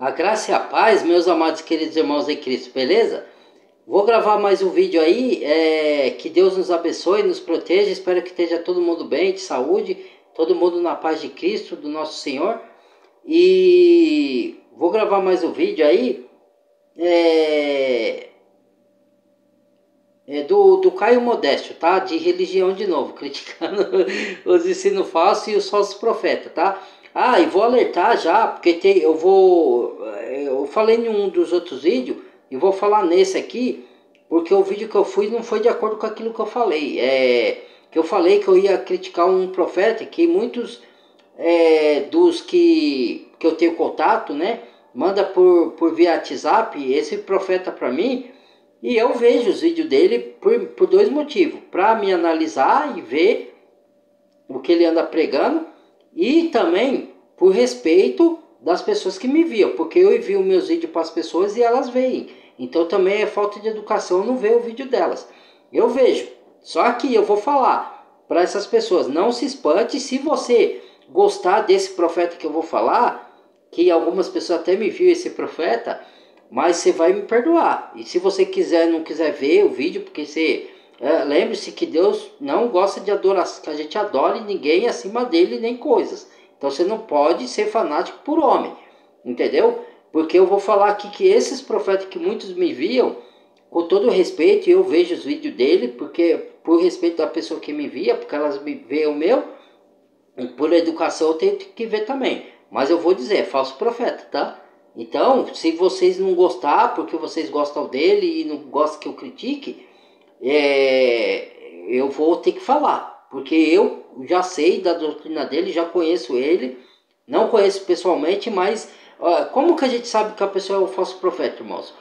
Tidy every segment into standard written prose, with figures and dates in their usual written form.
A graça e a paz, meus amados queridos irmãos em Cristo, beleza? Vou gravar mais um vídeo aí, que Deus nos abençoe, nos proteja, espero que esteja todo mundo bem, de saúde, todo mundo na paz de Cristo, do nosso Senhor. E vou gravar mais um vídeo aí, do Caio Modéstio, tá? De religião de novo, criticando os ensinos falsos e os falsos profetas, tá? Ah, e vou alertar já, porque eu falei em um dos outros vídeos, e vou falar nesse aqui, porque o vídeo que eu fui não foi de acordo com aquilo que eu falei. Que eu falei que eu ia criticar um profeta, que muitos dos que eu tenho contato, né? Manda por via WhatsApp esse profeta para mim, e eu vejo os vídeos dele por dois motivos. Para me analisar e ver o que ele anda pregando, e também por respeito das pessoas que me viam, porque eu envio meus vídeos para as pessoas e elas veem. Então também é falta de educação não ver o vídeo delas. Eu vejo. Só que eu vou falar para essas pessoas, não se espante se você gostar desse profeta que eu vou falar, que algumas pessoas até me viram esse profeta, mas você vai me perdoar. E se você não quiser ver o vídeo, porque você... lembre-se que Deus não gosta de adoração, que a gente adore ninguém acima dele, nem coisas. Então você não pode ser fanático por homem, entendeu? Porque eu vou falar aqui que esses profetas que muitos me viam, com todo respeito, eu vejo os vídeos dele, porque por respeito da pessoa que me via, porque elas me veem o meu, por educação eu tenho que ver também. Mas eu vou dizer, é falso profeta, tá? Então, se vocês não gostar, porque vocês gostam dele e não gostam que eu critique, eu vou ter que falar, porque eu já sei da doutrina dele, já conheço ele, não conheço pessoalmente, mas como que a gente sabe que a pessoa é um falso profeta, irmãos?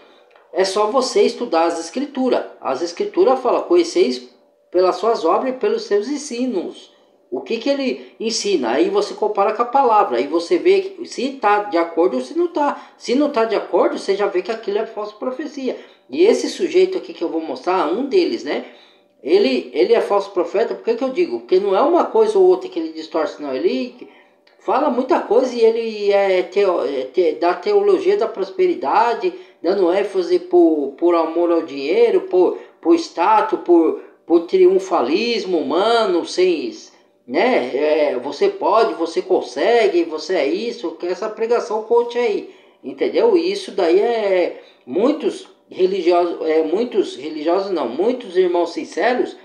É só você estudar as escrituras. As escrituras falam, conheceis pelas suas obras e pelos seus ensinos. O que ele ensina? Aí você compara com a palavra, aí você vê se está de acordo ou se não está. Se não está de acordo, você já vê que aquilo é falsa profecia. E esse sujeito aqui que eu vou mostrar, um deles, né? Ele é falso profeta, por que eu digo? Porque não é uma coisa ou outra que ele distorce, não. Ele fala muita coisa e ele da teologia da prosperidade, dando ênfase por amor ao dinheiro, por status, por triunfalismo humano, sem... né? Você pode, você consegue, você é isso, que essa pregação coach aí, entendeu? E isso daí muitos religiosos não, muitos irmãos sinceros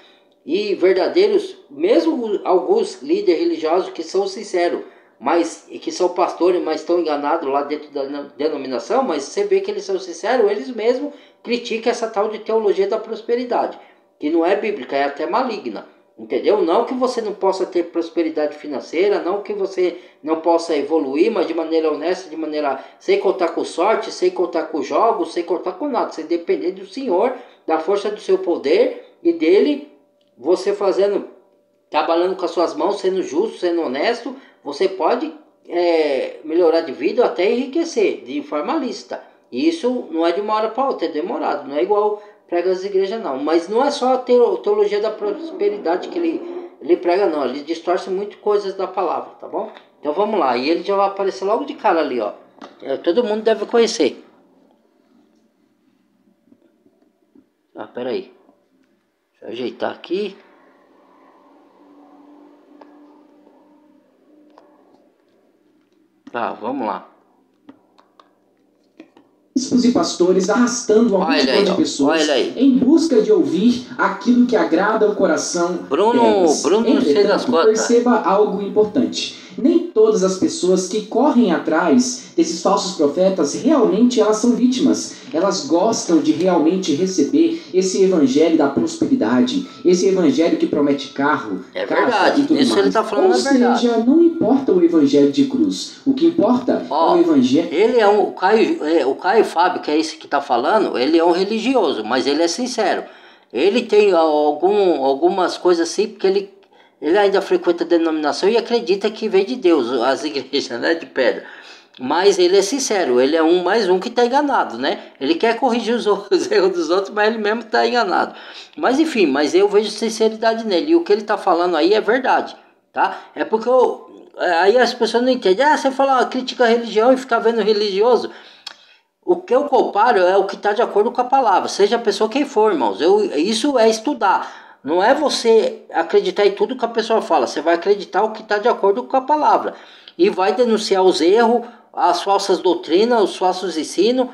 e verdadeiros, mesmo alguns líderes religiosos que são sinceros, mas que são pastores, mas estão enganados lá dentro da denominação, mas você vê que eles são sinceros, eles mesmos criticam essa tal de teologia da prosperidade, que não é bíblica, é até maligna. Entendeu? Não que você não possa ter prosperidade financeira, não que você não possa evoluir, mas de maneira honesta, de maneira sem contar com sorte, sem contar com jogos, sem contar com nada, sem depender do Senhor, da força do seu poder e dele, você trabalhando com as suas mãos, sendo justo, sendo honesto, você pode melhorar de vida ou até enriquecer de forma lícita. E isso não é de uma hora para outra, é demorado, não é igual prega as igrejas não, mas não é só a teologia da prosperidade que ele prega não, ele distorce muito coisas da palavra, tá bom? Então vamos lá, e ele já vai aparecer logo de cara ali, ó. Todo mundo deve conhecer. Pera aí, deixa eu ajeitar aqui. Tá, vamos lá. Bispos e pastores arrastando uma multidão de pessoas em busca de ouvir aquilo que agrada o coração delas. Entretanto, perceba algo importante. Nem todas as pessoas que correm atrás desses falsos profetas, realmente elas são vítimas. Elas gostam de realmente receber esse evangelho da prosperidade, esse evangelho que promete carro, casa e tudo mais. Ele tá falando Ou seja, não importa o evangelho de cruz. O que importa é o evangelho... Ele é o Caio Fábio, que é esse que está falando, ele é um religioso, mas ele é sincero. Ele tem algumas coisas assim, porque ele ainda frequenta a denominação e acredita que vem de Deus, as igrejas, né, de pedra. Mas ele é sincero, ele é mais um que está enganado, né? Ele quer corrigir os erros dos outros, mas ele mesmo está enganado. Mas enfim, mas eu vejo sinceridade nele. E o que ele está falando aí é verdade, tá? É porque aí as pessoas não entendem. Você fala, critica a religião e fica vendo religioso. O que eu comparo é o que está de acordo com a palavra, seja a pessoa quem for, irmãos. Isso é estudar. Não é você acreditar em tudo que a pessoa fala. Você vai acreditar o que está de acordo com a palavra. E vai denunciar os erros, as falsas doutrinas, os falsos ensinos.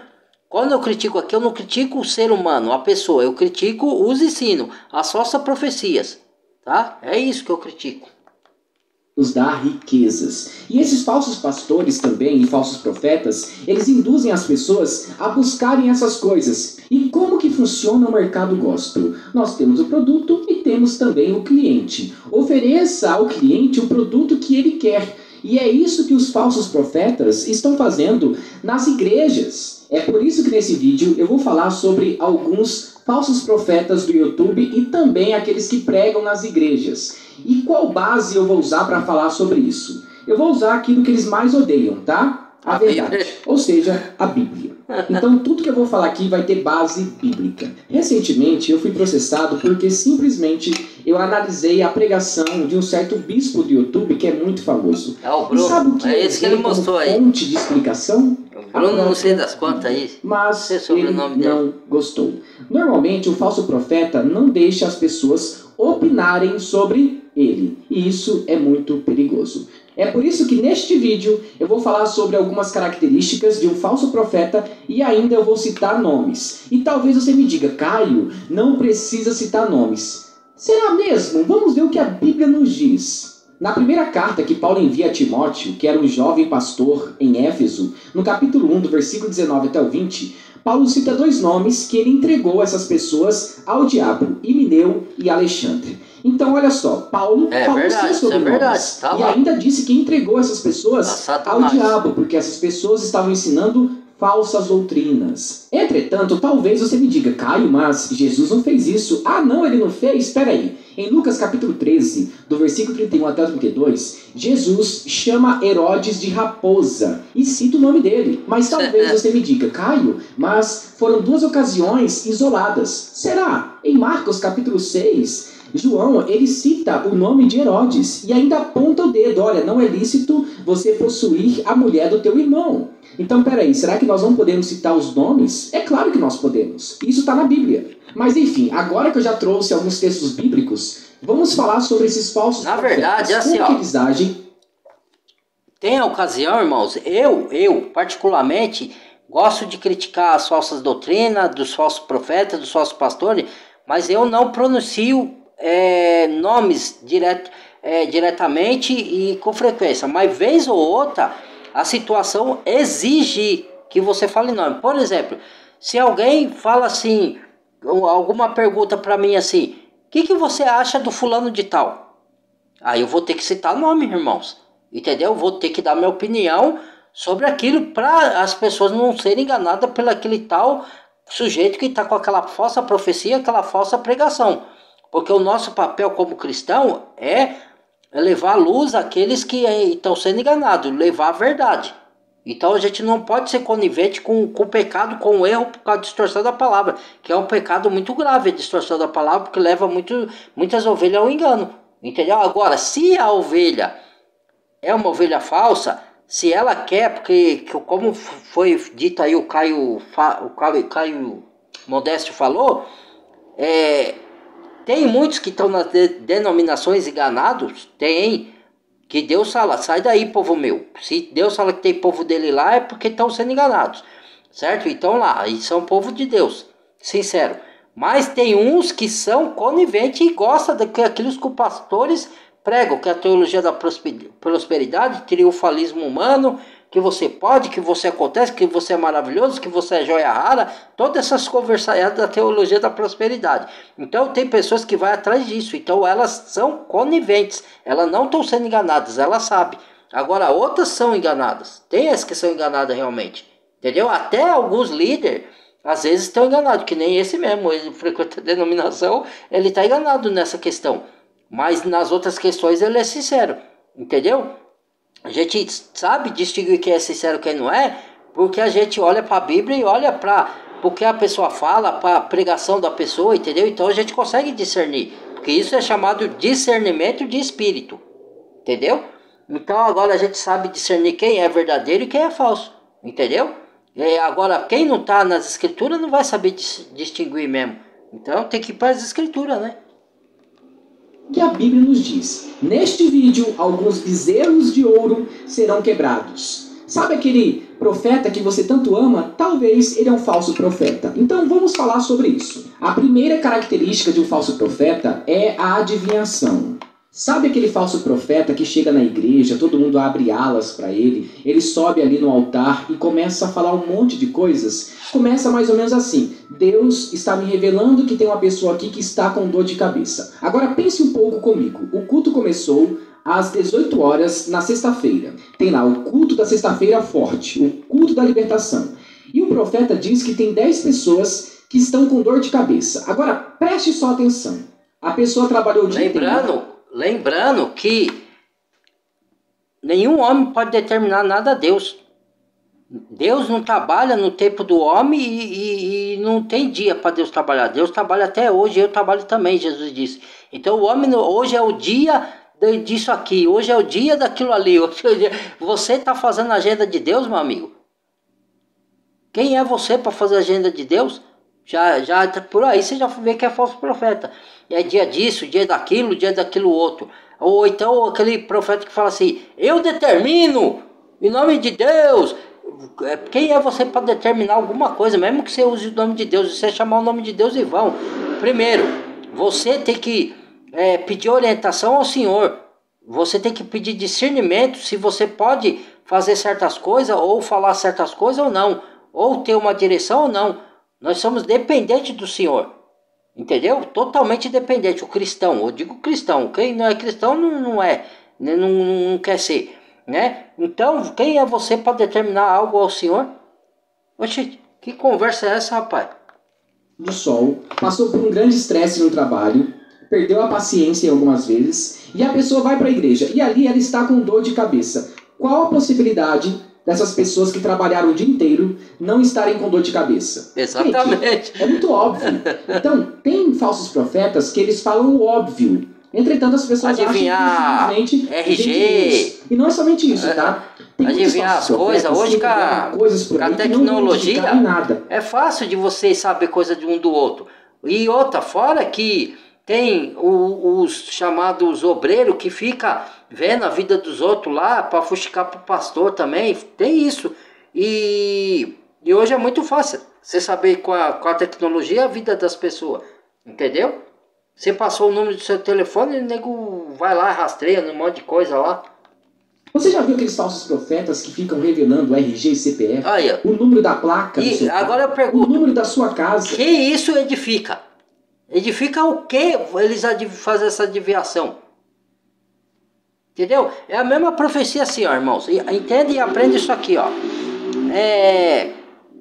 Quando eu critico aqui, eu não critico o ser humano, a pessoa. Eu critico os ensinos, as falsas profecias. Tá? É isso que eu critico. Nos dá riquezas. E esses falsos pastores também, e falsos profetas, eles induzem as pessoas a buscarem essas coisas. E como que funciona o mercado gospel? Nós temos o produto e temos também o cliente. Ofereça ao cliente o produto que ele quer. E é isso que os falsos profetas estão fazendo nas igrejas. É por isso que nesse vídeo eu vou falar sobre alguns falsos profetas do YouTube e também aqueles que pregam nas igrejas. E qual base eu vou usar para falar sobre isso? Eu vou usar aquilo que eles mais odeiam, tá? A verdade. Ou seja, a Bíblia. Então tudo que eu vou falar aqui vai ter base bíblica. Recentemente eu fui processado porque simplesmente eu analisei a pregação de um certo bispo do YouTube que é muito famoso. É o Bruno. E sabe o que é esse que ele mostrou aí. Fonte de explicação? O Bruno não sei das quantas aí. Mas ele não gostou. Normalmente o falso profeta não deixa as pessoas opinarem sobre ele. E isso é muito perigoso. É por isso que neste vídeo eu vou falar sobre algumas características de um falso profeta e ainda eu vou citar nomes. E talvez você me diga, Caio, não precisa citar nomes. Será mesmo? Vamos ver o que a Bíblia nos diz. Na primeira carta que Paulo envia a Timóteo, que era um jovem pastor em Éfeso, no capítulo 1, do versículo 19 até o 20, Paulo cita 2 nomes que ele entregou essas pessoas ao diabo, Himeneu e Alexandre. Então, olha só, Paulo falou verdade, sobre nomes, tá e ainda disse que entregou essas pessoas ao diabo, porque essas pessoas estavam ensinando falsas doutrinas. Entretanto, talvez você me diga, Caio, mas Jesus não fez isso. Ah, não, ele não fez? Espera aí. Em Lucas capítulo 13, do versículo 31 até o 32, Jesus chama Herodes de raposa e cita o nome dele. Mas talvez você me diga, Caio, mas foram 2 ocasiões isoladas. Será? Em Marcos capítulo 6, João, ele cita o nome de Herodes e ainda aponta o dedo. Olha, não é lícito você possuir a mulher do teu irmão. Então, peraí, será que nós não podemos citar os nomes? É claro que nós podemos. Isso está na Bíblia. Mas, enfim, agora que eu já trouxe alguns textos bíblicos, vamos falar sobre esses falsos profetas. Na verdade, é assim, como que eles agem. Tem a ocasião, irmãos, eu particularmente, gosto de criticar as falsas doutrinas, dos falsos profetas, dos falsos pastores, mas eu não pronuncio nomes diretamente e com frequência. Mas, vez ou outra, a situação exige que você fale nome. Por exemplo, se alguém fala assim, alguma pergunta para mim assim, o que você acha do fulano de tal? Aí eu vou ter que citar nome, irmãos. Entendeu? Eu vou ter que dar minha opinião sobre aquilo para as pessoas não serem enganadas pelo aquele tal sujeito que está com aquela falsa profecia, aquela falsa pregação. Porque o nosso papel como cristão é levar à luz aqueles que estão sendo enganados, levar a verdade. Então a gente não pode ser conivente com o pecado, com o erro, por causa da distorção da palavra, que é um pecado muito grave, a distorção da palavra, porque leva muitas ovelhas ao engano. Entendeu? Agora, se a ovelha é uma ovelha falsa, se ela quer, porque como foi dito aí, o Caio Modéstio falou, tem muitos que estão nas denominações enganados, que Deus fala, sai daí, povo meu. Se Deus fala que tem povo dele lá, é porque estão sendo enganados, certo? Então lá, e são povo de Deus, sincero. Mas tem uns que são coniventes e gostam daquilo que os pastores pregam, que é a teologia da prosperidade, triunfalismo humano, que você pode, que você acontece, que você é maravilhoso, que você é joia rara, todas essas conversações da teologia da prosperidade. Então tem pessoas que vão atrás disso, então elas são coniventes, elas não estão sendo enganadas, elas sabem. Agora outras são enganadas, tem as que são enganadas realmente, entendeu? Até alguns líderes às vezes estão enganados, que nem esse mesmo, ele frequenta a denominação, ele está enganado nessa questão, mas nas outras questões ele é sincero, entendeu? A gente sabe distinguir quem é sincero e quem não é, porque a gente olha para a Bíblia e olha para o que a pessoa fala, para a pregação da pessoa, entendeu? Então a gente consegue discernir, porque isso é chamado discernimento de espírito, entendeu? Então agora a gente sabe discernir quem é verdadeiro e quem é falso, entendeu? Agora quem não está nas escrituras não vai saber distinguir mesmo. Então tem que ir para as escrituras, né? Que a Bíblia nos diz: neste vídeo, alguns bezerros de ouro serão quebrados. Sabe aquele profeta que você tanto ama? Talvez ele é um falso profeta. Então vamos falar sobre isso. A primeira característica de um falso profeta é a adivinhação. Sabe aquele falso profeta que chega na igreja, todo mundo abre alas para ele sobe ali no altar e começa a falar um monte de coisas? Começa mais ou menos assim: Deus está me revelando que tem uma pessoa aqui que está com dor de cabeça. Agora pense um pouco comigo. O culto começou às 18 horas na sexta-feira. Tem lá o culto da sexta-feira forte, o culto da libertação. E o profeta diz que tem 10 pessoas que estão com dor de cabeça. Agora preste só atenção. A pessoa trabalhou o dia inteiro. Lembrando que nenhum homem pode determinar nada a Deus. Deus não trabalha no tempo do homem e não tem dia para Deus trabalhar. Deus trabalha até hoje, eu trabalho também, Jesus disse. Então o homem, hoje é o dia disso aqui, hoje é o dia daquilo ali. Você está fazendo a agenda de Deus, meu amigo? Quem é você para fazer a agenda de Deus? Já por aí você já vê que é falso profeta. É dia disso, dia daquilo outro. Ou então aquele profeta que fala assim: eu determino, em nome de Deus. Quem é você para determinar alguma coisa? Mesmo que você use o nome de Deus, você chamar o nome de Deus e vão. Primeiro, você tem que pedir orientação ao Senhor. Você tem que pedir discernimento se você pode fazer certas coisas, ou falar certas coisas ou não. Ou ter uma direção ou não. Nós somos dependentes do Senhor, entendeu? Totalmente dependente. O cristão, eu digo cristão, quem não é cristão não quer ser, né? Então, quem é você para determinar algo ao Senhor? Oxe, que conversa é essa, rapaz? Do sol, passou por um grande estresse no trabalho, perdeu a paciência algumas vezes, e a pessoa vai para a igreja, e ali ela está com dor de cabeça. Qual a possibilidade dessas pessoas que trabalharam o dia inteiro não estarem com dor de cabeça? Exatamente. Gente, é muito óbvio. Então, tem falsos profetas que eles falam o óbvio. Entretanto, as pessoas adivinhar acham que simplesmente RG. E não é somente isso, tá? Tem adivinhar as coisas. Hoje com a tecnologia é fácil de vocês saber coisa de um do outro. E outra, fora que tem os chamados obreiros que fica vendo a vida dos outros lá para fuxicar pro pastor também. Tem isso. E hoje é muito fácil você saber com a tecnologia a vida das pessoas. Entendeu? Você passou o número do seu telefone e o nego vai lá, rastreia um monte de coisa lá. Você já viu aqueles falsos profetas que ficam revelando o RG e CPF? Aí, o número da placa do seu agora eu pergunto, o número da sua casa. Que isso edifica? Edifica o que eles fazem essa adivinhação? Entendeu? É a mesma profecia assim, ó, irmãos. Entende e aprende isso aqui, ó.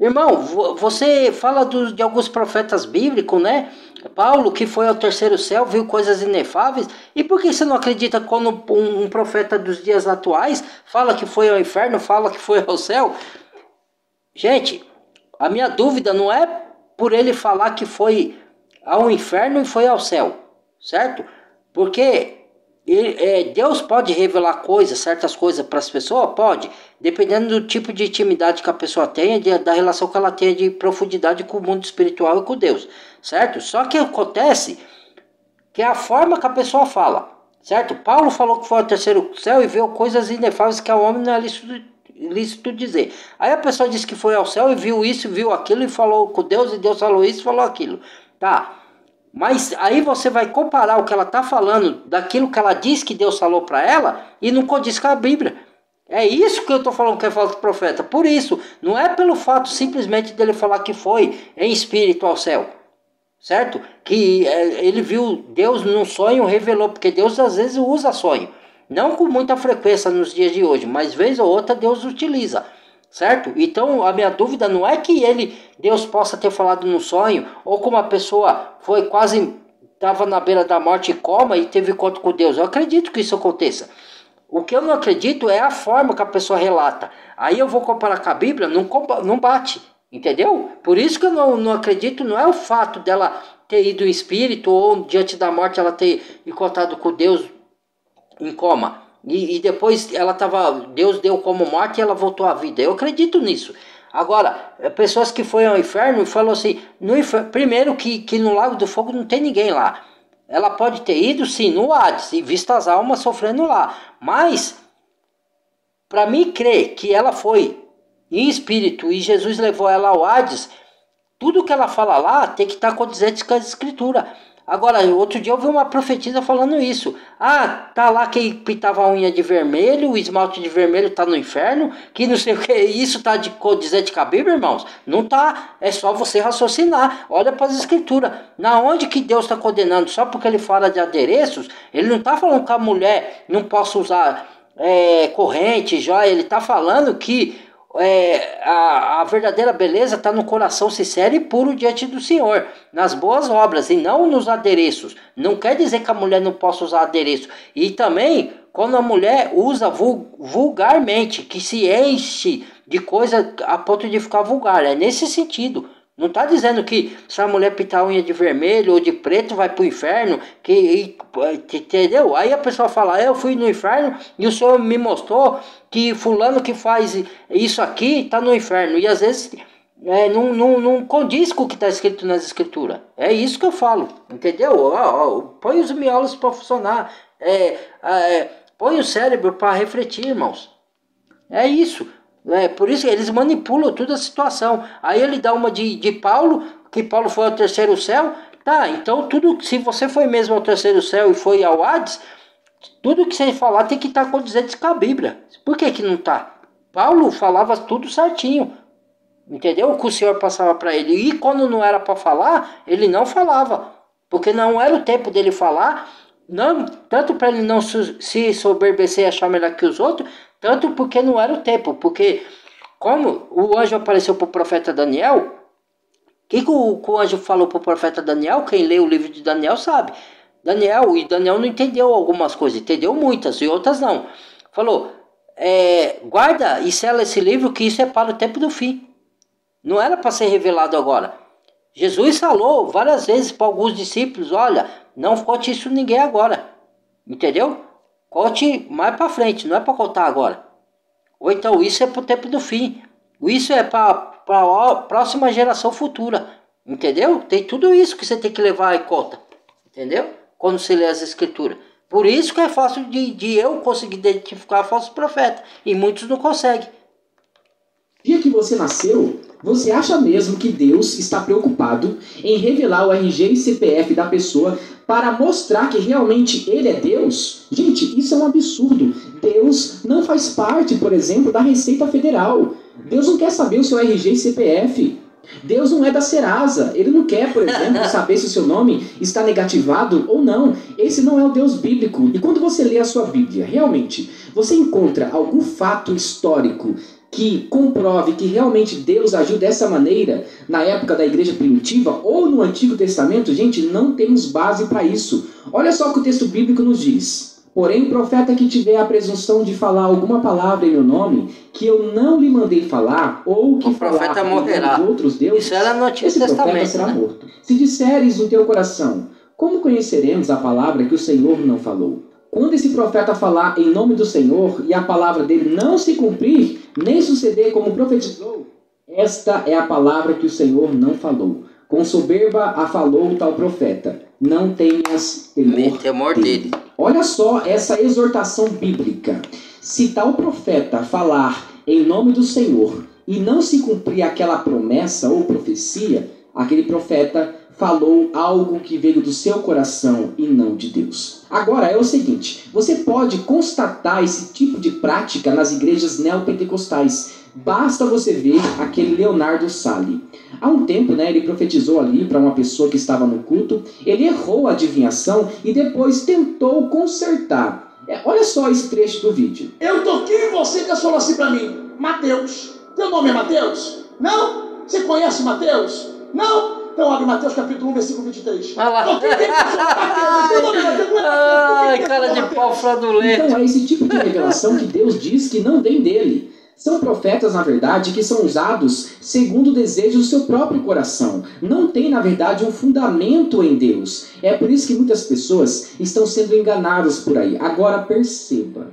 Irmão, você fala de alguns profetas bíblicos, né? Paulo, que foi ao terceiro céu, viu coisas inefáveis. E por que você não acredita quando um profeta dos dias atuais fala que foi ao inferno, fala que foi ao céu? Gente, a minha dúvida não é por ele falar que foi ao inferno e foi ao céu, certo? Porque Deus pode revelar coisas, certas coisas para as pessoas? Pode, dependendo do tipo de intimidade que a pessoa tenha, da relação que ela tenha de profundidade com o mundo espiritual e com Deus, certo? Só que acontece que é a forma que a pessoa fala, certo? Paulo falou que foi ao terceiro céu e viu coisas inefáveis que ao homem não é lícito dizer. Aí a pessoa disse que foi ao céu e viu isso, viu aquilo e falou com Deus, e Deus falou isso e falou aquilo, tá? Mas aí você vai comparar o que ela está falando daquilo que ela diz que Deus falou para ela e não condiz com a Bíblia. É isso que eu estou falando que é falso profeta. Por isso, não é pelo fato simplesmente dele falar que foi em espírito ao céu, certo? Que ele viu Deus num sonho, revelou, porque Deus às vezes usa sonho. Não com muita frequência nos dias de hoje, mas vez ou outra Deus utiliza. Certo? Então a minha dúvida não é que Deus possa ter falado no sonho, ou como a pessoa foi quase, estava na beira da morte e coma e teve encontro com Deus. Eu acredito que isso aconteça. O que eu não acredito é a forma que a pessoa relata. Aí eu vou comparar com a Bíblia, não bate, entendeu? Por isso que eu não acredito, não é o fato dela ter ido em espírito ou diante da morte ela ter encontrado com Deus em coma. e depois Deus deu como morte e ela voltou à vida. Eu acredito nisso. Agora, pessoas que foram ao inferno e falou assim, primeiro que no Lago do Fogo não tem ninguém lá. Ela pode ter ido sim no Hades e visto as almas sofrendo lá. Mas, para mim crer que ela foi em espírito e Jesus levou ela ao Hades, tudo que ela fala lá tem que estar condizente com a Escritura. Agora, outro dia eu vi uma profetisa falando isso. Tá lá quem pintava a unha de vermelho, o esmalte de vermelho tá no inferno, que não sei o que, isso tá condizente com a Bíblia, irmãos? Não tá, é só você raciocinar. Olha para as Escrituras. Na onde que Deus está condenando? Só porque ele fala de adereços, ele não tá falando que a mulher não possa usar corrente, joia, ele tá falando que a verdadeira beleza está no coração sincero e puro diante do Senhor, nas boas obras e não nos adereços. Não quer dizer que a mulher não possa usar adereço. E também quando a mulher usa vulgarmente, que se enche de coisa a ponto de ficar vulgar, é nesse sentido. Não está dizendo que se a mulher pintar a unha de vermelho ou de preto vai para o inferno, entendeu? Aí a pessoa fala, eu fui no inferno e o Senhor me mostrou que fulano que faz isso aqui está no inferno. E às vezes não condiz com o que está escrito nas Escrituras. É isso que eu falo, entendeu? Põe os miolos para funcionar, põe o cérebro para refletir, irmãos. É isso. Por isso eles manipulam toda a situação. Aí ele dá uma de Paulo, que Paulo foi ao terceiro céu. Tá, então se você foi mesmo ao terceiro céu e foi ao Hades, tudo que você falar tem que estar condizente com a Bíblia. Por que não está? Paulo falava tudo certinho, entendeu? O que o Senhor passava para ele. E quando não era para falar, ele não falava, porque não era o tempo dele falar. Não, tanto para ele não se soberbecer e achar melhor que os outros, tanto porque não era o tempo. Porque como o anjo apareceu para o profeta Daniel, o que o anjo falou para o profeta Daniel? Quem lê o livro de Daniel sabe. Daniel não entendeu algumas coisas, entendeu muitas e outras não. Falou, guarda e sela esse livro, que isso é para o tempo do fim. Não era para ser revelado agora. Jesus falou várias vezes para alguns discípulos, olha, não conte isso a ninguém agora. Entendeu? Conte mais para frente, não é para contar agora. Ou então isso é para o tempo do fim. Isso é para a próxima geração futura. Entendeu? Tem tudo isso que você tem que levar em conta. Entendeu? Quando você lê as Escrituras. Por isso que é fácil de eu conseguir identificar falsos profetas. E muitos não conseguem. No dia que você nasceu, você acha mesmo que Deus está preocupado em revelar o RG e CPF da pessoa para mostrar que realmente ele é Deus? Gente, isso é um absurdo. Deus não faz parte, por exemplo, da Receita Federal. Deus não quer saber o seu RG e CPF. Deus não é da Serasa. Ele não quer, por exemplo, saber se o seu nome está negativado ou não. Esse não é o Deus bíblico. E quando você lê a sua Bíblia, realmente, você encontra algum fato histórico que comprove que realmente Deus agiu dessa maneira na época da igreja primitiva ou no Antigo Testamento? Gente, não temos base para isso. Olha só o que o texto bíblico nos diz. Porém, o profeta que tiver a presunção de falar alguma palavra em meu nome, que eu não lhe mandei falar, ou que falar em nome de outros deuses, isso era no Antigo esse profeta será morto. Se disseres no teu coração, como conheceremos a palavra que o Senhor não falou? Quando esse profeta falar em nome do Senhor e a palavra dele não se cumprir, nem suceder como profetizou, esta é a palavra que o Senhor não falou. Com soberba a falou tal profeta. Não tenhas temor dele. Olha só essa exortação bíblica. Se tal profeta falar em nome do Senhor e não se cumprir aquela promessa ou profecia, aquele profeta falou algo que veio do seu coração e não de Deus. Agora é o seguinte, você pode constatar esse tipo de prática nas igrejas neopentecostais. Basta você ver aquele Leonardo Salli. Há um tempo, ele profetizou ali para uma pessoa que estava no culto, ele errou a adivinhação e depois tentou consertar. Olha só esse trecho do vídeo. Eu toquei em você e Deus falou assim para mim, Mateus, teu nome é Mateus? Não? Você conhece Mateus? Não? Então abre Mateus capítulo 1, versículo 23. Olha lá. Ai, cara de pau fraudulento. Então é esse tipo de revelação que Deus diz que não vem dele. São profetas, na verdade, que são usados segundo o desejo do seu próprio coração. Não tem, na verdade, um fundamento em Deus. É por isso que muitas pessoas estão sendo enganadas por aí. Agora, perceba.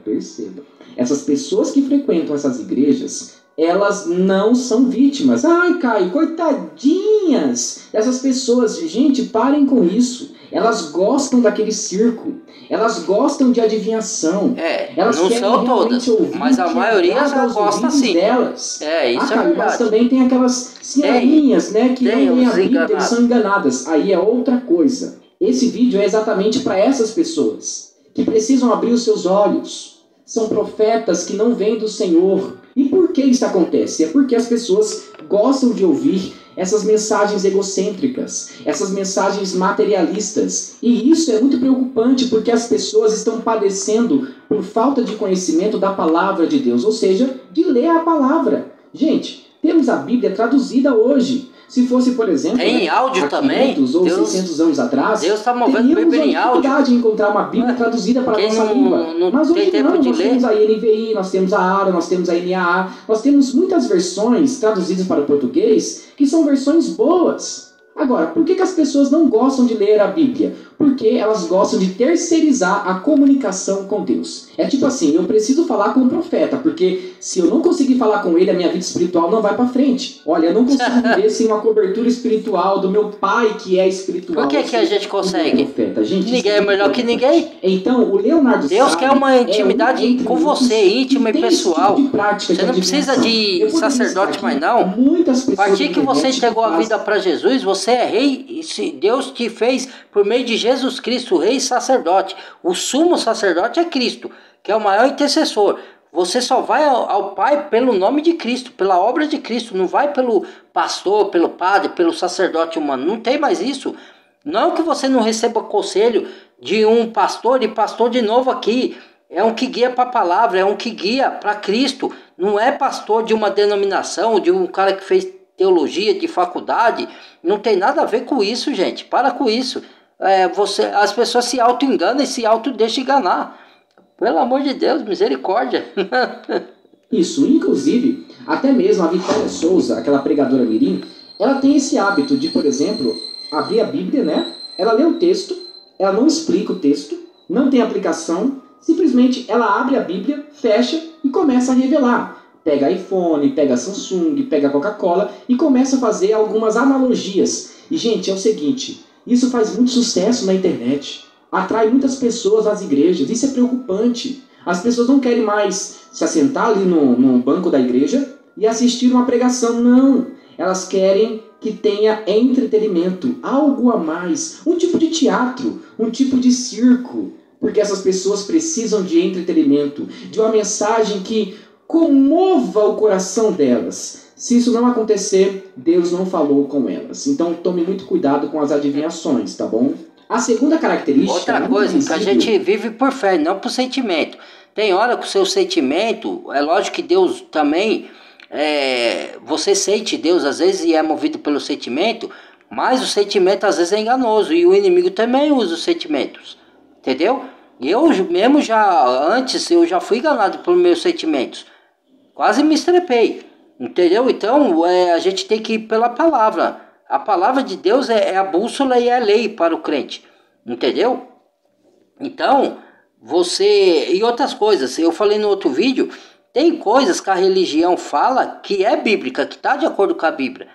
Essas pessoas que frequentam essas igrejas, elas não são vítimas. Ai, Caio, coitadinhas dessas pessoas. Gente, parem com isso. Elas gostam daquele circo. Elas gostam de adivinhação. Elas não são todas, mas a maioria já gosta sim. Delas. Isso é verdade. Mas também tem aquelas senhorinhas, né, que não leem a Bíblia, eles são enganadas. Aí é outra coisa. Esse vídeo é exatamente para essas pessoas que precisam abrir os seus olhos. São profetas que não vêm do Senhor. E por que isso acontece? É porque as pessoas gostam de ouvir essas mensagens egocêntricas, essas mensagens materialistas. E isso é muito preocupante porque as pessoas estão padecendo por falta de conhecimento da palavra de Deus, ou seja, de ler a palavra. Gente, temos a Bíblia traduzida hoje. Se fosse, por exemplo, em áudio há 500 também, ou 600 anos atrás, Deus está movendo Bíblia em áudio. Dificuldade de encontrar uma Bíblia traduzida para a nossa língua. Mas hoje não, nós temos a NVI, nós temos a ARA, nós temos a NAA, nós temos muitas versões traduzidas para o português que são versões boas. Agora, por que as pessoas não gostam de ler a Bíblia? Porque elas gostam de terceirizar a comunicação com Deus. É tipo assim, eu preciso falar com o profeta, porque se eu não conseguir falar com ele, a minha vida espiritual não vai para frente. Olha, eu não consigo viver sem uma cobertura espiritual do meu pai que é espiritual. Por que a gente consegue? Profeta. Gente, ninguém é melhor que ninguém. Então, o Leonardo Deus quer uma intimidade com você, íntima e pessoal. Tipo você não precisa de sacerdote mais não. A partir que você entregou a vida para Jesus, você é rei. Deus te fez por meio de Jesus Cristo, rei e sacerdote. O sumo sacerdote é Cristo, que é o maior intercessor. Você só vai ao Pai pelo nome de Cristo, pela obra de Cristo. Não vai pelo pastor, pelo padre, pelo sacerdote humano. Não tem mais isso. Não que você não receba conselho de um pastor e pastor de novo aqui. É um que guia para a palavra, é um que guia para Cristo. Não é pastor de uma denominação, de um cara que fez teologia de faculdade. Não tem nada a ver com isso, gente. Para com isso. As pessoas se auto-enganam e se auto-deixam enganar. Pelo amor de Deus, misericórdia. Isso, inclusive, até mesmo a Vitória Souza, aquela pregadora mirim, ela tem esse hábito de, por exemplo, abrir a Bíblia, né? Ela lê o texto, ela não explica o texto, não tem aplicação, simplesmente ela abre a Bíblia, fecha e começa a revelar. Pega iPhone, pega Samsung, pega Coca-Cola e começa a fazer algumas analogias. E, gente, é o seguinte, isso faz muito sucesso na internet. Atrai muitas pessoas às igrejas. Isso é preocupante. As pessoas não querem mais se assentar ali no banco da igreja e assistir uma pregação. Não. Elas querem que tenha entretenimento, algo a mais. Um tipo de teatro, um tipo de circo. Porque essas pessoas precisam de entretenimento, de uma mensagem que comova o coração delas. Se isso não acontecer, Deus não falou com elas. Então tome muito cuidado com as adivinhações, tá bom? A segunda característica... Outra coisa, que a gente vive por fé, não por sentimento. Tem hora que o seu sentimento, é lógico que Deus também, você sente Deus às vezes e é movido pelo sentimento, mas o sentimento às vezes é enganoso e o inimigo também usa os sentimentos, entendeu? Eu mesmo antes eu já fui enganado pelos meus sentimentos, quase me estrepei. Entendeu? Então, a gente tem que ir pela palavra. A palavra de Deus é a bússola e é a lei para o crente. Entendeu? Então, e outras coisas. Eu falei no outro vídeo, tem coisas que a religião fala que é bíblica, que está de acordo com a Bíblia.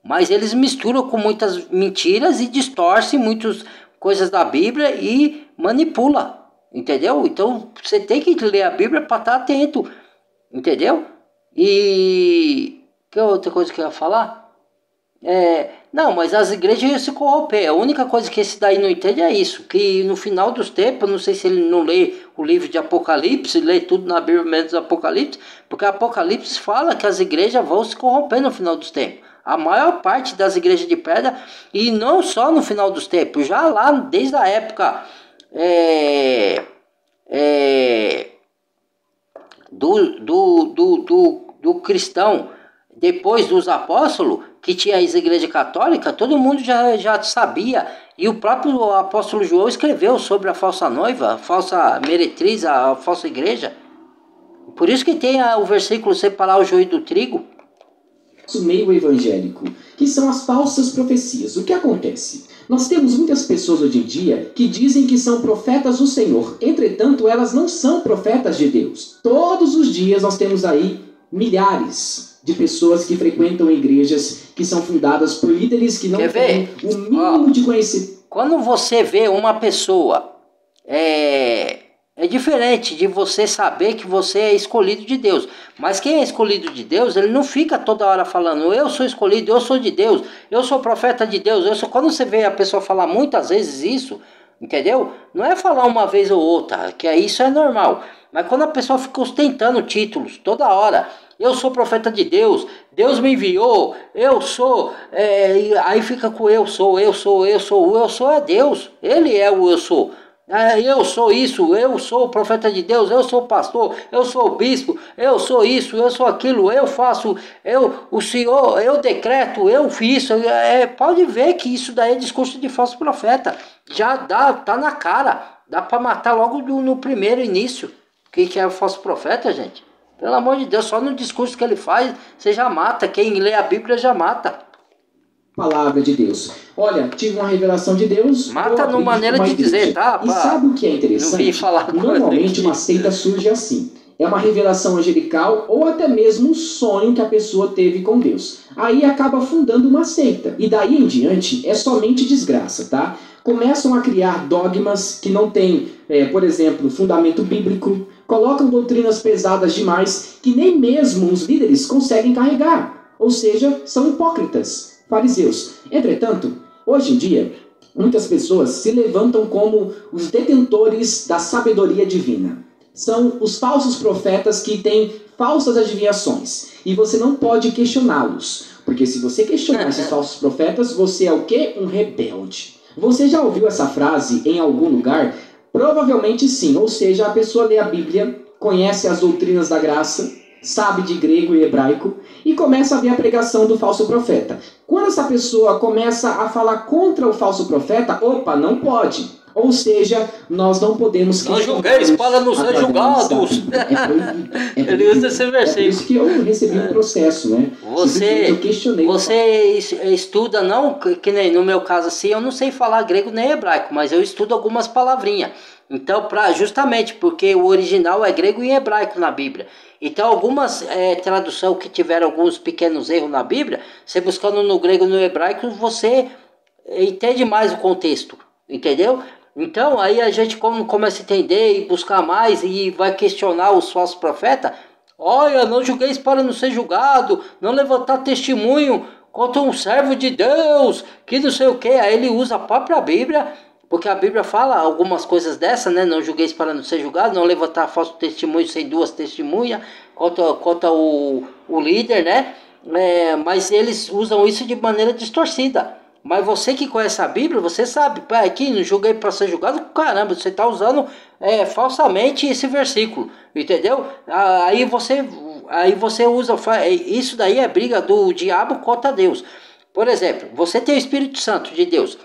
Mas eles misturam com muitas mentiras e distorcem muitas coisas da Bíblia e manipula. Entendeu? Então, você tem que ler a Bíblia para estar atento. Entendeu? E que outra coisa que eu ia falar? Não, mas as igrejas iam se corromper. A única coisa que esse daí não entende é isso, que no final dos tempos, não sei se ele não lê o livro de Apocalipse, lê tudo na Bíblia menos Apocalipse, porque Apocalipse fala que as igrejas vão se corromper no final dos tempos. A maior parte das igrejas de pedra, e não só no final dos tempos, já lá desde a época do cristão, depois dos apóstolos, que tinha a igreja católica, todo mundo já sabia, e o próprio apóstolo João escreveu sobre a falsa noiva, a falsa meretriz, a falsa igreja. Por isso que tem o versículo separar o joio do trigo. O meio evangélico, que são as falsas profecias. O que acontece? Nós temos muitas pessoas hoje em dia que dizem que são profetas do Senhor. Entretanto, elas não são profetas de Deus. Todos os dias nós temos aí milhares de pessoas que frequentam igrejas que são fundadas por líderes que não têm o mínimo de conhecimento. Quando você vê uma pessoa, é diferente de você saber que você é escolhido de Deus. Mas quem é escolhido de Deus, ele não fica toda hora falando, eu sou escolhido, eu sou de Deus, eu sou profeta de Deus. Quando você vê a pessoa falar muitas vezes isso, entendeu? Não é falar uma vez ou outra, que isso é normal. Mas quando a pessoa fica ostentando títulos toda hora, eu sou profeta de Deus, Deus me enviou, eu sou, aí fica com eu sou é Deus, Ele é o eu sou. Eu sou isso, eu sou o profeta de Deus, eu sou o pastor, eu sou o bispo, eu sou isso, eu sou aquilo, eu faço, o Senhor, eu decreto, eu fiz. Pode ver que isso daí é discurso de falso profeta. Já tá na cara, dá para matar logo no primeiro início. O que é o falso profeta, gente? Pelo amor de Deus, só no discurso que ele faz, você já mata. Quem lê a Bíblia já mata. Palavra de Deus. Olha, tive uma revelação de Deus. Mata numa maneira de dizer, tá? E sabe o que é interessante? Normalmente uma seita surge assim. É uma revelação angelical ou até mesmo um sonho que a pessoa teve com Deus. Aí acaba fundando uma seita. E daí em diante é somente desgraça, tá? Começam a criar dogmas que não têm, por exemplo, fundamento bíblico. Colocam doutrinas pesadas demais que nem mesmo os líderes conseguem carregar. Ou seja, são hipócritas. Fariseus. Entretanto, hoje em dia, muitas pessoas se levantam como os detentores da sabedoria divina. São os falsos profetas que têm falsas adivinhações. E você não pode questioná-los. Porque se você questionar esses falsos profetas, você é o quê? Um rebelde. Você já ouviu essa frase em algum lugar? Provavelmente sim. Ou seja, a pessoa lê a Bíblia, conhece as doutrinas da graça, sabe de grego e hebraico e começa a ver a pregação do falso profeta. Quando essa pessoa começa a falar contra o falso profeta, opa, não pode. Ou seja, nós não podemos... Não julgueis para não ser julgados. Ele usa esse versículo. É por isso que eu recebi um processo, né? Você estuda, não que nem no meu caso assim, eu não sei falar grego nem hebraico, mas eu estudo algumas palavrinhas. Então, justamente porque o original é grego e hebraico na Bíblia. Então, algumas traduções que tiveram alguns pequenos erros na Bíblia, você buscando no grego e no hebraico, você entende mais o contexto, entendeu? Então, aí a gente começa a entender e buscar mais e vai questionar os falsos profetas. Olha, não julgueis para não ser julgado, não levantar testemunho contra um servo de Deus, que não sei o que. Aí ele usa a própria Bíblia, porque a Bíblia fala algumas coisas dessa, né? Não julgueis para não ser julgado, não levantar falso testemunho sem duas testemunhas contra o líder, né? Mas eles usam isso de maneira distorcida. Mas você que conhece a Bíblia, você sabe, aqui não julguei para ser julgado, caramba, você está usando falsamente esse versículo, entendeu? Aí você usa, isso daí é briga do diabo contra Deus. Por exemplo, você tem o Espírito Santo de Deus,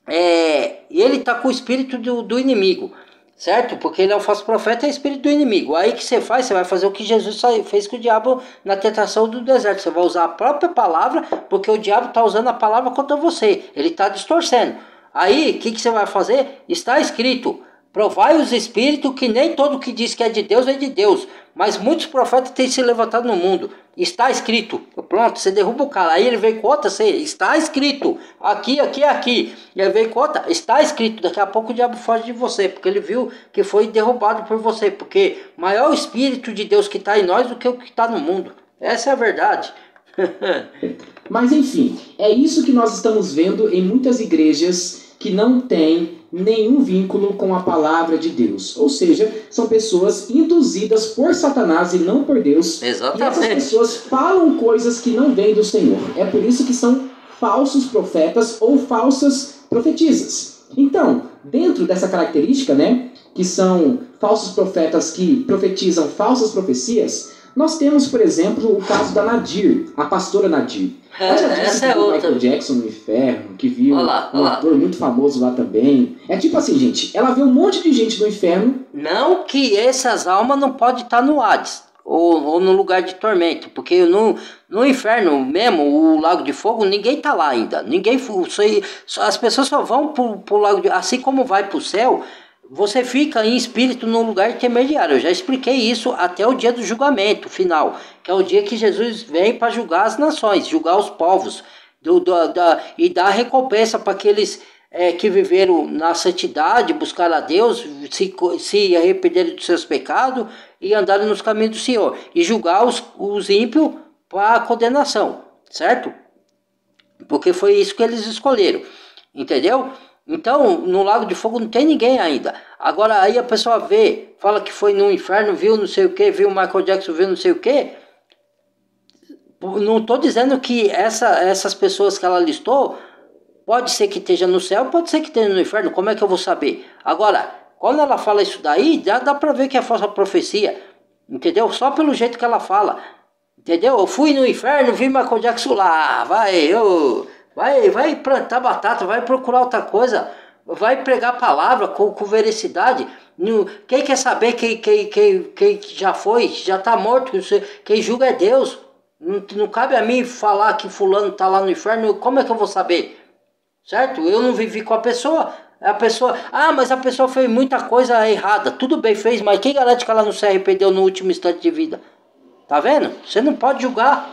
e ele está com o espírito do inimigo, certo? Porque ele é um falso profeta, é o espírito do inimigo. Aí que você vai fazer o que Jesus fez com o diabo na tentação do deserto. Você vai usar a própria palavra, porque o diabo está usando a palavra contra você. Ele está distorcendo. Aí, o que você vai fazer? Está escrito: provai os espíritos, que nem todo que diz que é de Deus, mas muitos profetas têm se levantado no mundo. Está escrito. Pronto, você derruba o cara. Aí ele vem com outra, está escrito. Aqui. Ele vem com outra, está escrito. Daqui a pouco o diabo foge de você, porque ele viu que foi derrubado por você. Porque maior o Espírito de Deus que está em nós do que o que está no mundo. Essa é a verdade. Mas enfim, é isso que nós estamos vendo em muitas igrejas que não têm nenhum vínculo com a palavra de Deus. Ou seja, são pessoas induzidas por Satanás e não por Deus. Exatamente. E essas pessoas falam coisas que não vêm do Senhor. É por isso que são falsos profetas ou falsas profetisas. Então, dentro dessa característica, né, que são falsos profetas que profetizam falsas profecias, Nós temos, por exemplo, o caso da Nadir, a pastora Nadir. Essa é outra. Michael Jackson no inferno, que viu um ator muito famoso lá também. É tipo assim, gente, ela vê um monte de gente no inferno. Não que essas almas não podem estar no Hades, ou no lugar de tormento, porque no inferno mesmo, o lago de fogo, ninguém está lá ainda. As pessoas só vão pro lago de... Assim como vai pro céu, você fica em espírito num lugar intermediário. Eu já expliquei isso até o dia do julgamento final, que é o dia que Jesus vem para julgar as nações, julgar os povos, e dar recompensa para aqueles que viveram na santidade, buscaram a Deus, se arrependerem dos seus pecados e andarem nos caminhos do Senhor, e julgar os ímpios para a condenação, certo? Porque foi isso que eles escolheram, entendeu? Então, no Lago de Fogo não tem ninguém ainda. Agora, aí a pessoa fala que foi no inferno, viu não sei o que, viu o Michael Jackson, viu não sei o que. Não estou dizendo que essas pessoas que ela listou, pode ser que esteja no céu, pode ser que esteja no inferno, como é que eu vou saber? Agora, quando ela fala isso daí, dá para ver que é falsa profecia, entendeu? Só pelo jeito que ela fala, entendeu? Eu fui no inferno, vi Michael Jackson lá, vai plantar batata, vai procurar outra coisa, vai pregar a palavra com veracidade. Quem quer saber quem já foi, já está morto, quem julga é Deus. Não cabe a mim falar que fulano está lá no inferno, como é que eu vou saber? Certo? Eu não vivi com a pessoa, mas a pessoa fez muita coisa errada. Tudo bem, fez, mas quem garante que ela não se arrependeu no último instante de vida? Tá vendo? Você não pode julgar.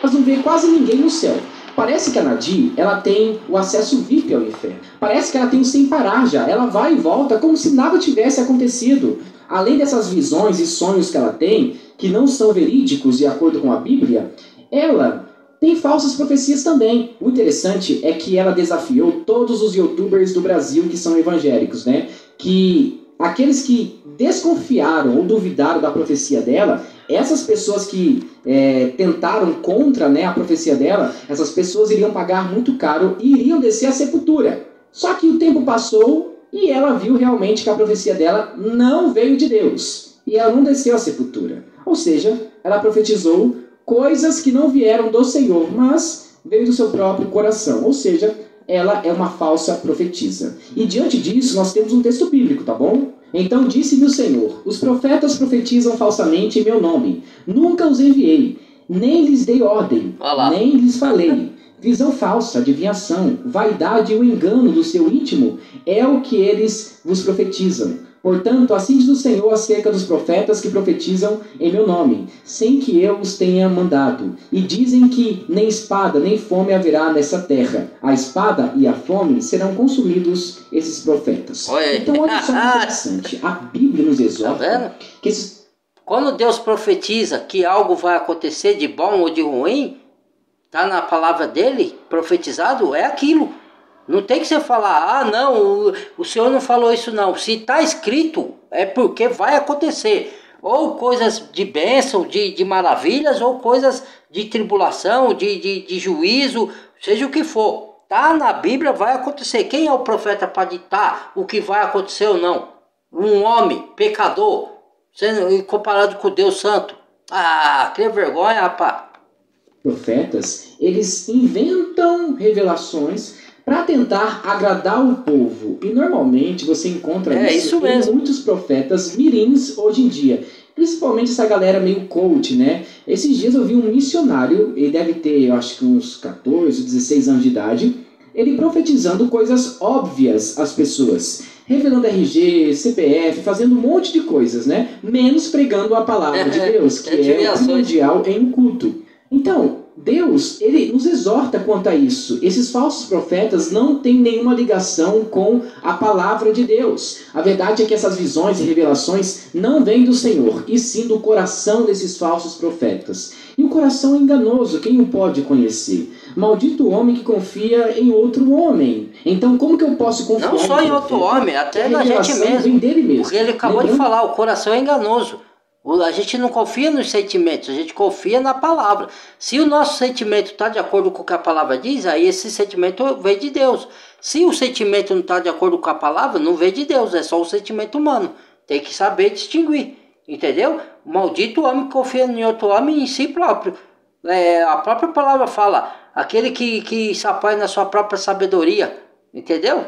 Mas não vê quase ninguém no céu. Parece que a Nadir, ela tem o acesso VIP ao inferno. Parece que ela tem o sem parar já. Ela vai e volta como se nada tivesse acontecido. Além dessas visões e sonhos que ela tem, que não são verídicos de acordo com a Bíblia, ela tem falsas profecias também. O interessante é que ela desafiou todos os youtubers do Brasil que são evangélicos, né? Que aqueles que desconfiaram ou duvidaram da profecia dela, essas pessoas que tentaram contra, né, a profecia dela, essas pessoas iriam pagar muito caro e iriam descer à sepultura. Só que o tempo passou e ela viu realmente que a profecia dela não veio de Deus. E ela não desceu à sepultura. Ou seja, ela profetizou coisas que não vieram do Senhor, mas veio do seu próprio coração. Ou seja, ela é uma falsa profetisa. E diante disso, nós temos um texto bíblico, tá bom? Então disse-me o Senhor: os profetas profetizam falsamente em meu nome. Nunca os enviei, nem lhes dei ordem, nem lhes falei. Visão falsa, adivinhação, vaidade e o engano do seu íntimo é o que eles vos profetizam. Portanto, assim diz o Senhor acerca dos profetas que profetizam em meu nome, sem que eu os tenha mandado. E dizem que nem espada nem fome haverá nessa terra. A espada e a fome serão consumidos esses profetas. Então, olha só que interessante. A Bíblia nos exorta que quando Deus profetiza que algo vai acontecer de bom ou de ruim, está na palavra dele, profetizado, é aquilo. Não tem que você falar, não, o Senhor não falou isso não. Se está escrito, é porque vai acontecer. Ou coisas de bênção, de maravilhas, ou coisas de tribulação, de juízo, seja o que for. Tá na Bíblia, vai acontecer. Quem é o profeta para ditar o que vai acontecer ou não? Um homem, pecador, sendo comparado com Deus Santo. Que vergonha, rapaz. Profetas, eles inventam revelações para tentar agradar o povo. E normalmente você encontra isso em muitos profetas mirins hoje em dia. Principalmente essa galera meio coach, né? Esses dias eu vi um missionário, ele deve ter, eu acho que uns 14, 16 anos de idade, ele profetizando coisas óbvias às pessoas. Revelando RG, CPF, fazendo um monte de coisas, né? Menos pregando a palavra de Deus, que é o primordial em um culto. Então, Deus, ele nos exorta quanto a isso. Esses falsos profetas não têm nenhuma ligação com a palavra de Deus. A verdade é que essas visões e revelações não vêm do Senhor, e sim do coração desses falsos profetas. E o coração é enganoso, quem o pode conhecer? Maldito o homem que confia em outro homem. Então, como que eu posso confiar não só em outro homem, até na gente mesmo. Dele mesmo. Porque ele acabou de falar, o coração é enganoso. A gente não confia nos sentimentos, a gente confia na palavra. Se o nosso sentimento está de acordo com o que a palavra diz, aí esse sentimento vem de Deus. Se o sentimento não está de acordo com a palavra, não vem de Deus, é só o sentimento humano. Tem que saber distinguir. entendeu? Maldito o homem que confia em outro homem e em si próprio. A própria palavra fala, aquele que se apoia na sua própria sabedoria, entendeu?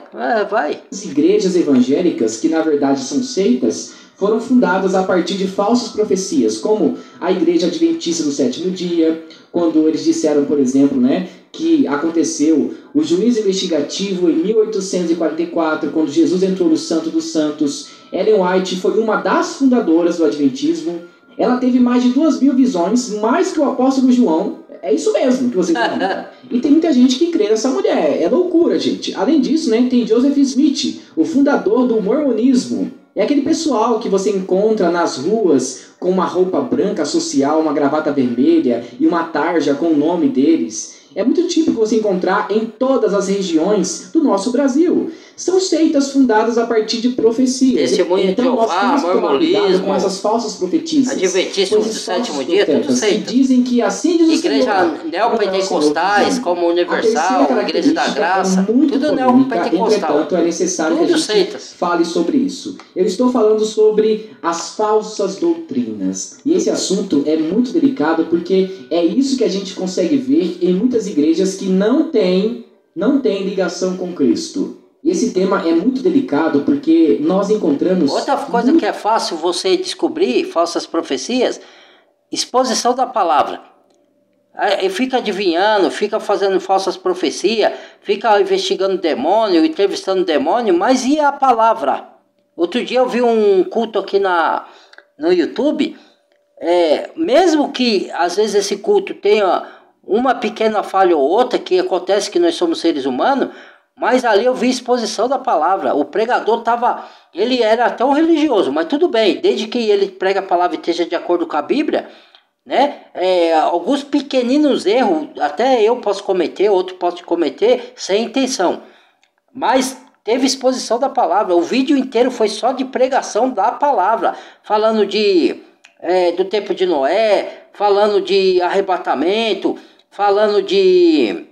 Vai. As igrejas evangélicas, que na verdade são seitas, foram fundadas a partir de falsas profecias, como a Igreja Adventista do Sétimo Dia, quando eles disseram, por exemplo, né, que aconteceu o juízo investigativo em 1844, quando Jesus entrou no Santo dos Santos. Ellen White foi uma das fundadoras do Adventismo. Ela teve mais de 2.000 visões, mais que o apóstolo João. É isso mesmo que vocês vão ver. E tem muita gente que crê nessa mulher. É loucura, gente. Além disso, né, tem Joseph Smith, o fundador do mormonismo. É aquele pessoal que você encontra nas ruas com uma roupa branca social, uma gravata vermelha e uma tarja com o nome deles. É muito típico você encontrar em todas as regiões do nosso Brasil. São seitas fundadas a partir de profecias. Testemunho de Jeová, mormonismo, com essas falsas profetisas. Adventistas do sétimo dia, tudo seita. Dizem que assim diz o Igreja neopentecostais, como Universal, Igreja da Graça, tudo neopentecostal. Entretanto, é necessário tudo que a gente seitas. Fale sobre isso. Eu estou falando sobre as falsas doutrinas. E esse assunto é muito delicado porque é isso que a gente consegue ver em muitas igrejas que não têm ligação com Cristo. E esse tema é muito delicado porque nós encontramos... Outra coisa que é fácil você descobrir, falsas profecias, exposição da palavra. Fica adivinhando, fica fazendo falsas profecias, fica investigando demônio, entrevistando demônio, mas e a palavra? Outro dia eu vi um culto aqui no YouTube, mesmo que às vezes esse culto tenha uma pequena falha ou outra, que acontece que nós somos seres humanos, mas ali eu vi exposição da palavra. O pregador ele era até um religioso, mas tudo bem, desde que ele prega a palavra e esteja de acordo com a Bíblia, né? Alguns pequeninos erros, até eu posso cometer, outro pode cometer sem intenção. Mas teve exposição da palavra. O vídeo inteiro foi só de pregação da palavra, falando do tempo de Noé, falando de arrebatamento, falando de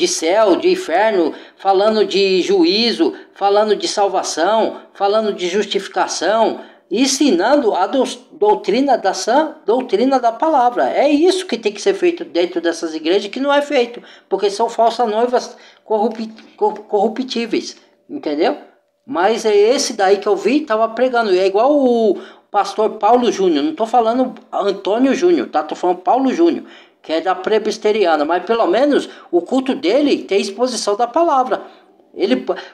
céu, de inferno, falando de juízo, falando de salvação, falando de justificação, ensinando a doutrina da sã doutrina da palavra. É isso que tem que ser feito dentro dessas igrejas, que não é feito, porque são falsas noivas corruptíveis, entendeu? Mas é esse daí que eu vi, estava pregando, é igual o pastor Paulo Júnior, não estou falando Antônio Júnior, tá? Estou falando Paulo Júnior, que é da presbiteriana, mas pelo menos o culto dele tem exposição da palavra.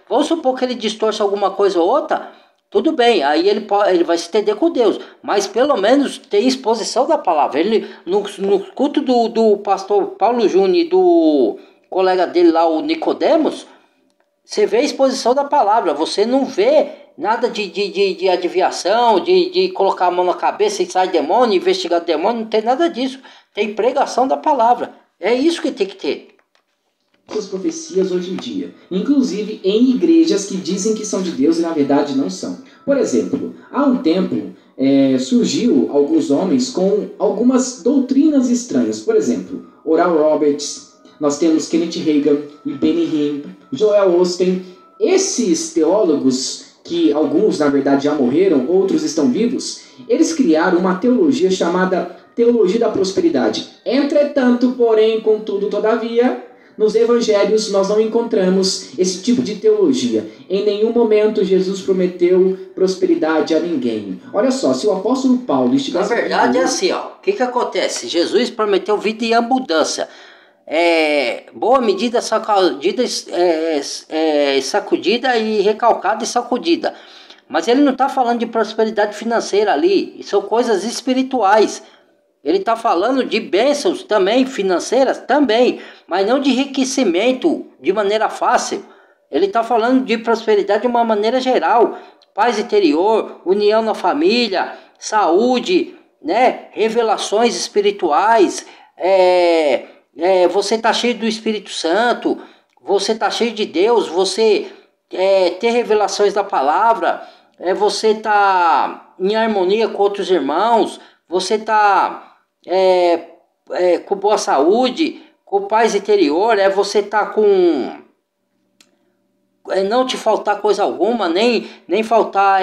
Vamos supor que ele distorce alguma coisa ou outra, tudo bem, aí ele vai se entender com Deus, mas pelo menos tem exposição da palavra. Ele, no culto do pastor Paulo Júnior e do colega dele lá, o Nicodemos, você vê a exposição da palavra, você não vê nada de adivinhação, de colocar a mão na cabeça e sair demônio, investigar demônio, não tem nada disso. Tem pregação da palavra. É isso que tem que ter. As profecias hoje em dia, inclusive em igrejas que dizem que são de Deus e na verdade não são. Por exemplo, há um tempo surgiu alguns homens com algumas doutrinas estranhas. Por exemplo, Oral Roberts, nós temos Kenneth Hagin e Benny Hinn, Joel Osteen. Esses teólogos, que alguns na verdade já morreram, outros estão vivos, eles criaram uma teologia chamada Teologia da Prosperidade. Entretanto, porém, contudo, todavia, nos evangelhos nós não encontramos esse tipo de teologia. Em nenhum momento Jesus prometeu prosperidade a ninguém. Olha só, se o apóstolo Paulo estivesse... Na verdade é assim, ó. O que acontece? Jesus prometeu vida em abundância. Boa medida, sacudida, sacudida e recalcada e sacudida. Mas ele não está falando de prosperidade financeira ali. São coisas espirituais. Ele está falando de bênçãos também, financeiras também, mas não de enriquecimento de maneira fácil. Ele está falando de prosperidade de uma maneira geral. Paz interior, união na família, saúde, né? Revelações espirituais. Você está cheio do Espírito Santo, você está cheio de Deus, você ter revelações da palavra, você está em harmonia com outros irmãos, você está... com boa saúde, com paz interior, você tá com não te faltar coisa alguma, nem faltar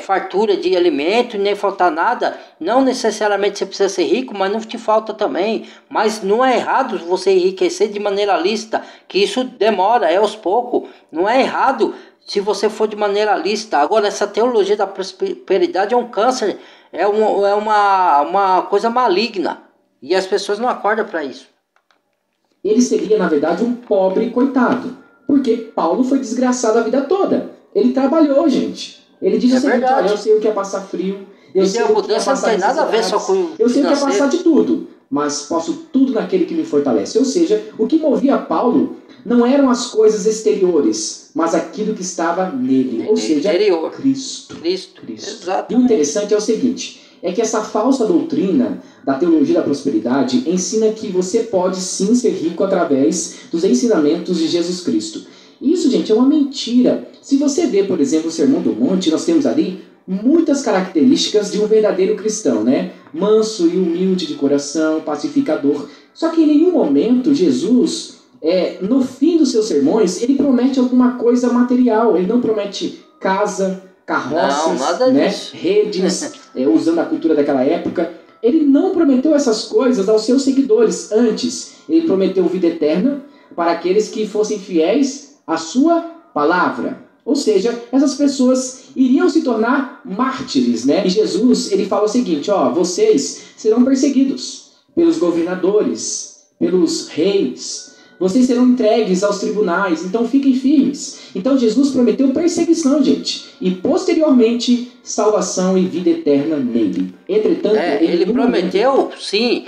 fartura de alimento, nem faltar nada. Não necessariamente você precisa ser rico, mas não te falta também. Mas não é errado você enriquecer de maneira lícita, que isso demora, é aos poucos. Não é errado se você for de maneira lícita. Agora, essa teologia da prosperidade é um câncer, é uma coisa maligna. E as pessoas não acordam para isso. Ele seria, na verdade, um pobre coitado. Porque Paulo foi desgraçado a vida toda. Ele trabalhou, gente. Ele disse o seguinte, olha, eu sei o que é passar frio, eu sei o que é passar não tem nada a ver só com eu sei o que é passar de tudo, mas posso tudo naquele que me fortalece. Ou seja, o que movia Paulo não eram as coisas exteriores, mas aquilo que estava nele. Ou seja, interior. Cristo. Exato. E o interessante é o seguinte, é que essa falsa doutrina da teologia da prosperidade ensina que você pode sim ser rico através dos ensinamentos de Jesus Cristo. Isso, gente, é uma mentira. Se você vê, por exemplo, o Sermão do Monte, nós temos ali muitas características de um verdadeiro cristão, né? Manso e humilde de coração, pacificador. Só que em nenhum momento Jesus, no fim dos seus sermões, ele promete alguma coisa material. Ele não promete casa, carroças, redes, usando a cultura daquela época. Ele não prometeu essas coisas aos seus seguidores. Antes, ele prometeu vida eterna para aqueles que fossem fiéis à sua palavra. Ou seja, essas pessoas iriam se tornar mártires, né? E Jesus, ele fala o seguinte, vocês serão perseguidos pelos governadores, pelos reis, vocês serão entregues aos tribunais, então fiquem firmes. Então Jesus prometeu perseguição, gente, e posteriormente salvação e vida eterna nele. Entretanto, ele prometeu, sim,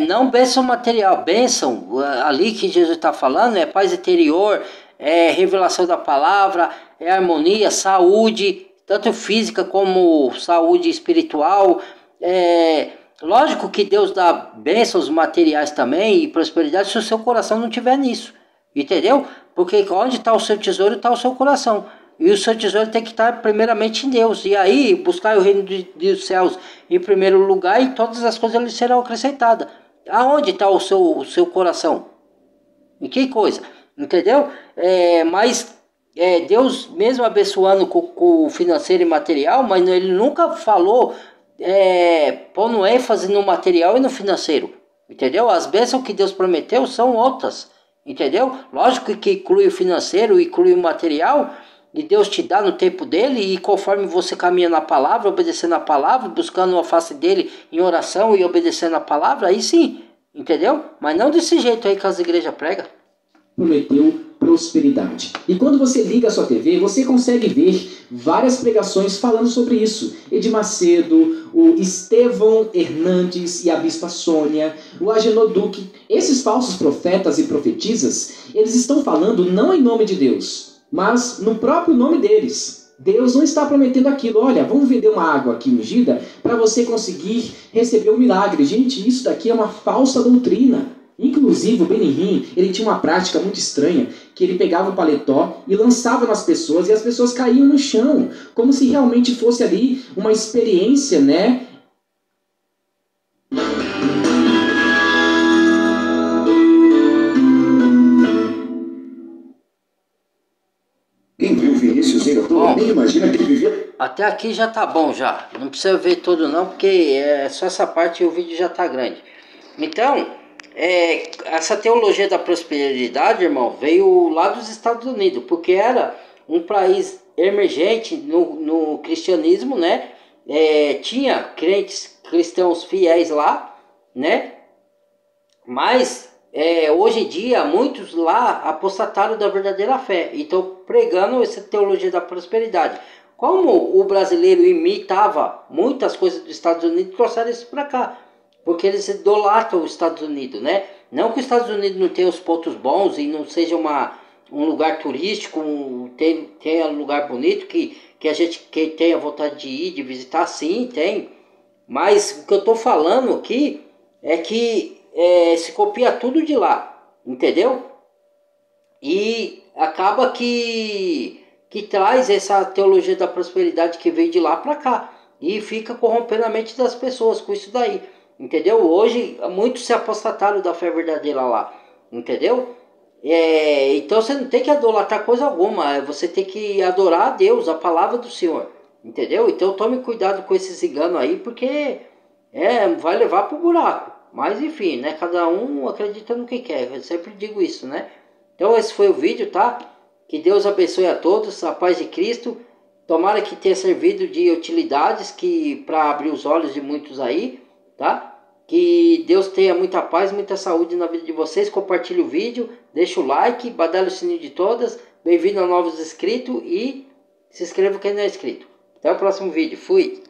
não bênção material, bênção ali que Jesus está falando, é paz interior, é revelação da palavra, é harmonia, saúde, tanto física como saúde espiritual. Lógico que Deus dá bênçãos materiais também e prosperidade se o seu coração não estiver nisso, entendeu? Porque onde está o seu tesouro está o seu coração. E o seu tesouro tem que estar primeiramente em Deus. E aí buscar o reino dos céus em primeiro lugar e todas as coisas lhe serão acrescentadas. Aonde está o seu coração? Em que coisa? Entendeu? Mas Deus mesmo abençoando com o financeiro e material, mas ele nunca falou pondo ênfase no material e no financeiro. Entendeu? As bênçãos que Deus prometeu são outras. Entendeu? Lógico que inclui o financeiro, inclui o material, e Deus te dá no tempo dele, e conforme você caminha na palavra, obedecendo a palavra, buscando a face dele em oração e obedecendo a palavra, aí sim, entendeu? Mas não desse jeito aí que as igrejas pregam. Prometeu prosperidade. E quando você liga a sua TV, você consegue ver várias pregações falando sobre isso. Edir Macedo, o Estevão Hernandes e a Bispa Sônia, o Agenor Duque. Esses falsos profetas e profetisas, eles estão falando não em nome de Deus, mas no próprio nome deles. Deus não está prometendo aquilo. Olha, vamos vender uma água aqui ungida para você conseguir receber o milagre. Gente, isso daqui é uma falsa doutrina. Inclusive o Benihim, ele tinha uma prática muito estranha, que ele pegava o paletó e lançava nas pessoas, e as pessoas caíam no chão, como se realmente fosse ali uma experiência, né? Quem viu Vinícius em outubro nem imagina que ele vivia. Até aqui já tá bom já, não precisa ver todo não, porque só essa parte e o vídeo já tá grande. Então, essa teologia da prosperidade, irmão, veio lá dos Estados Unidos, porque era um país emergente no cristianismo, né? Tinha cristãos fiéis lá, né? Mas hoje em dia muitos lá apostataram da verdadeira fé e estão pregando essa teologia da prosperidade. Como o brasileiro imitava muitas coisas dos Estados Unidos, trouxeram isso para cá. Porque eles idolatram os Estados Unidos, né? Não que os Estados Unidos não tenham os pontos bons e não seja um lugar turístico, tenha um lugar bonito que a gente tenha vontade de ir, de visitar, sim, tem. Mas o que eu estou falando aqui é que se copia tudo de lá, entendeu? E acaba que traz essa teologia da prosperidade que veio de lá para cá e fica corrompendo a mente das pessoas com isso daí. Entendeu? Hoje muitos se apostataram da fé verdadeira lá, entendeu? Então você não tem que idolatrar coisa alguma, você tem que adorar a Deus, a palavra do Senhor, entendeu? Então tome cuidado com esses enganos aí, porque vai levar pro buraco. Mas enfim, né? Cada um acredita no que quer, eu sempre digo isso, né? Então esse foi o vídeo, tá? Que Deus abençoe a todos, a paz de Cristo. Tomara que tenha servido de utilidades para abrir os olhos de muitos aí, tá? Que Deus tenha muita paz, muita saúde na vida de vocês. Compartilhe o vídeo, deixa o like, badale o sininho de todas. Bem-vindo a novos inscritos e se inscreva quem não é inscrito. Até o próximo vídeo. Fui!